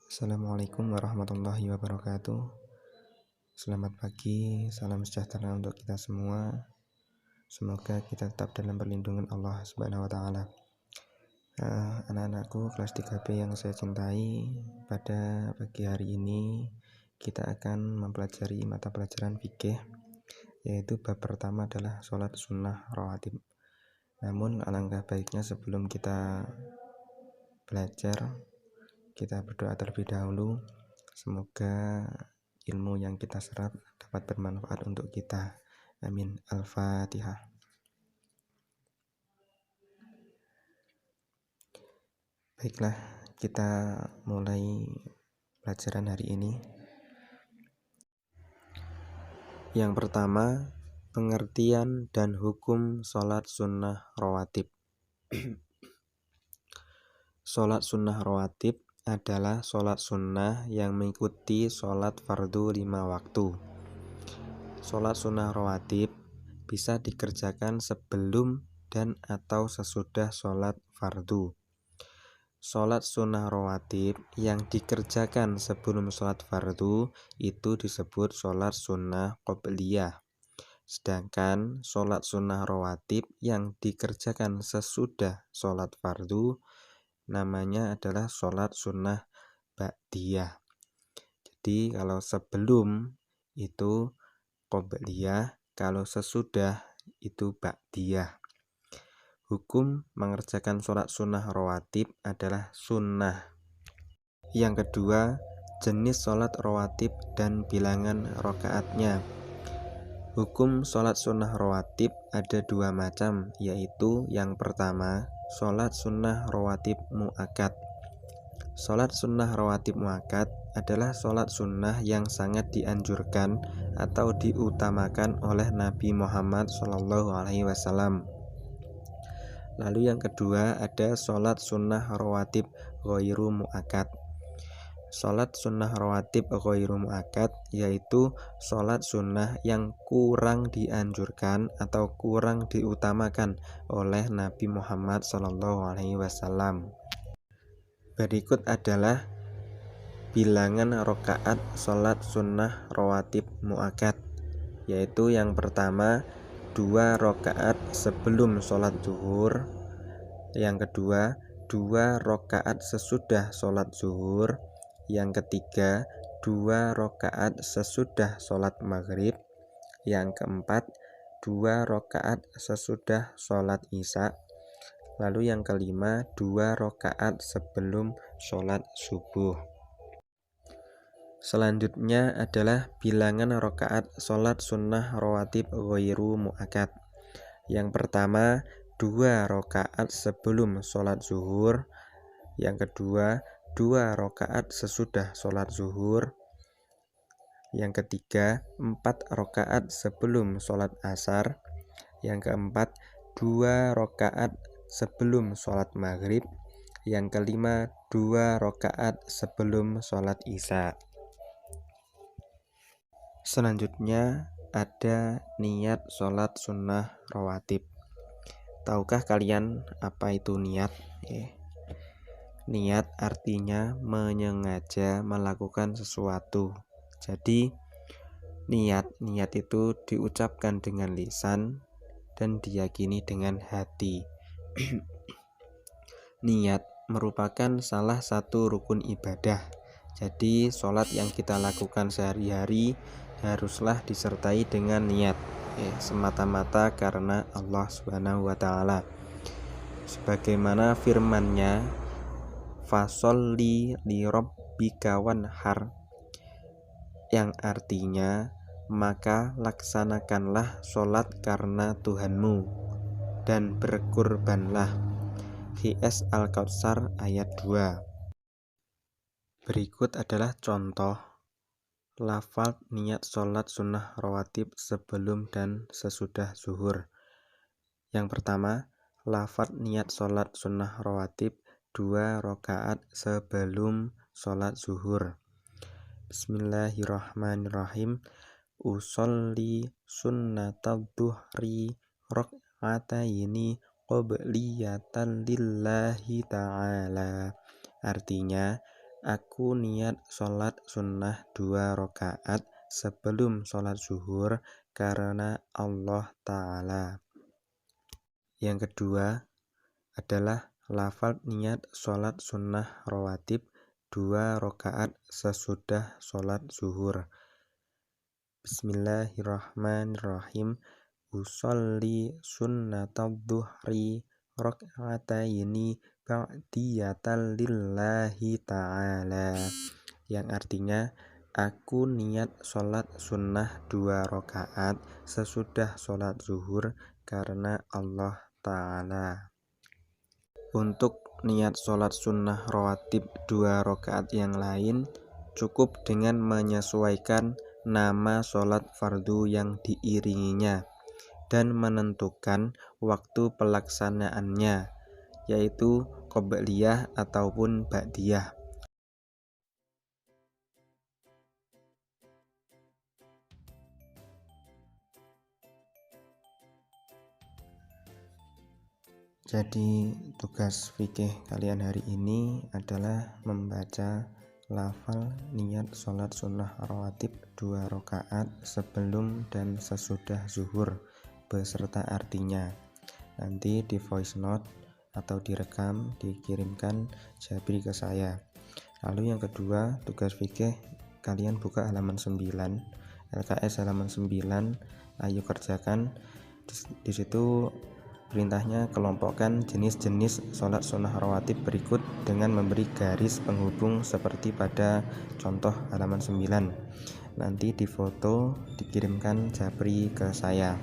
Assalamualaikum warahmatullahi wabarakatuh. Selamat pagi, salam sejahtera untuk kita semua. Semoga kita tetap dalam perlindungan Allah Subhanahu wa taala. Anak-anakku kelas 3B yang saya cintai, pada pagi hari ini kita akan mempelajari mata pelajaran fikih, yaitu bab pertama adalah sholat sunnah rawatib. Namun alangkah baiknya sebelum kita belajar, kita berdoa terlebih dahulu. Semoga ilmu yang kita serap dapat bermanfaat untuk kita. Amin. Al-Fatihah. Baiklah, kita mulai pelajaran hari ini. Yang pertama, pengertian dan hukum sholat sunnah rawatib. Sholat sunnah rawatib adalah sholat sunnah yang mengikuti sholat fardu 5 waktu. Sholat sunnah rawatib bisa dikerjakan sebelum dan atau sesudah sholat fardu. Sholat sunnah rawatib yang dikerjakan sebelum sholat fardu itu disebut sholat sunnah qobliyah. Sedangkan sholat sunnah rawatib yang dikerjakan sesudah sholat fardu namanya adalah sholat sunnah ba'diyah. Jadi kalau sebelum itu qobliyah, kalau sesudah itu ba'diyah. Hukum mengerjakan sholat sunnah rawatib adalah sunnah. Yang kedua, jenis sholat rawatib dan bilangan rakaatnya. Hukum sholat sunnah rawatib ada 2 macam, yaitu yang pertama, sholat sunnah rawatib mu'akkad. Sholat sunnah rawatib mu'akkad adalah sholat sunnah yang sangat dianjurkan atau diutamakan oleh Nabi Muhammad SAW. Lalu yang kedua ada sholat sunnah rawatib ghairu mu'akkad. Sholat sunnah rawatib ghairu mu'akkad yaitu sholat sunnah yang kurang dianjurkan atau kurang diutamakan oleh Nabi Muhammad SAW. Berikut adalah bilangan rakaat sholat sunnah rawatib mu'akkad, yaitu yang pertama 2 rakaat sebelum sholat zuhur, yang kedua 2 rakaat sesudah sholat zuhur, yang ketiga 2 rakaat sesudah sholat maghrib, yang keempat 2 rakaat sesudah sholat isya, lalu yang kelima 2 rakaat sebelum sholat subuh. Selanjutnya adalah bilangan rakaat sholat sunnah rawatib ghairu mu'akkad. Yang pertama 2 rakaat sebelum sholat zuhur, yang kedua 2 rakaat sesudah sholat zuhur, yang ketiga 4 rakaat sebelum sholat asar, yang keempat 2 rakaat sebelum sholat maghrib, yang kelima 2 rakaat sebelum sholat isya. Selanjutnya ada niat sholat sunnah rawatib. Tahukah kalian apa itu niat? Niat artinya menyengaja melakukan sesuatu. Jadi niat itu diucapkan dengan lisan dan diyakini dengan hati. Niat merupakan salah satu rukun ibadah. Jadi sholat yang kita lakukan sehari-hari haruslah disertai dengan niat, semata-mata karena Allah Subhanahu wa taala. Sebagaimana firman-Nya, fasholli li rabbika wanhar, yang artinya maka laksanakanlah sholat karena Tuhanmu dan berkurbanlah. QS Al-Kautsar ayat 2. Berikut adalah contoh lafaz niat sholat sunnah rawatib sebelum dan sesudah zuhur. Yang pertama, lafaz niat sholat sunnah rawatib 2 rakaat sebelum sholat zuhur. Bismillahirrahmanirrahim. Usolli sunnatal duhri rak'ataini qobliyatan lillahi ta'ala. Artinya, Aku niat sholat sunnah 2 rakaat sebelum sholat zuhur karena Allah Ta'ala. Yang kedua adalah lafal niat sholat sunnah rawatib 2 rakaat sesudah sholat zuhur. Bismillahirrahmanirrahim. Usolli sunnatadzuhri rak'ataini ba'diyatan lillahi ta'ala, yang artinya aku niat sholat sunnah 2 rakaat sesudah sholat zuhur karena Allah Ta'ala. Untuk niat sholat sunnah rawatib 2 rakaat yang lain cukup dengan menyesuaikan nama sholat fardu yang diiringinya dan menentukan waktu pelaksanaannya, yaitu qobliyah ataupun ba'diyah. Jadi tugas fikih kalian hari ini adalah membaca lafal niat sholat sunnah rawatib 2 rakaat sebelum dan sesudah zuhur beserta artinya. Nanti di voice note atau direkam dikirimkan Jabri ke saya. Lalu yang kedua, tugas fikih kalian buka halaman 9, LKS halaman 9, ayo kerjakan. Di situ perintahnya kelompokkan jenis-jenis sholat sunnah rawatib berikut dengan memberi garis penghubung seperti pada contoh halaman 9. Nanti difoto dikirimkan Jabri ke saya.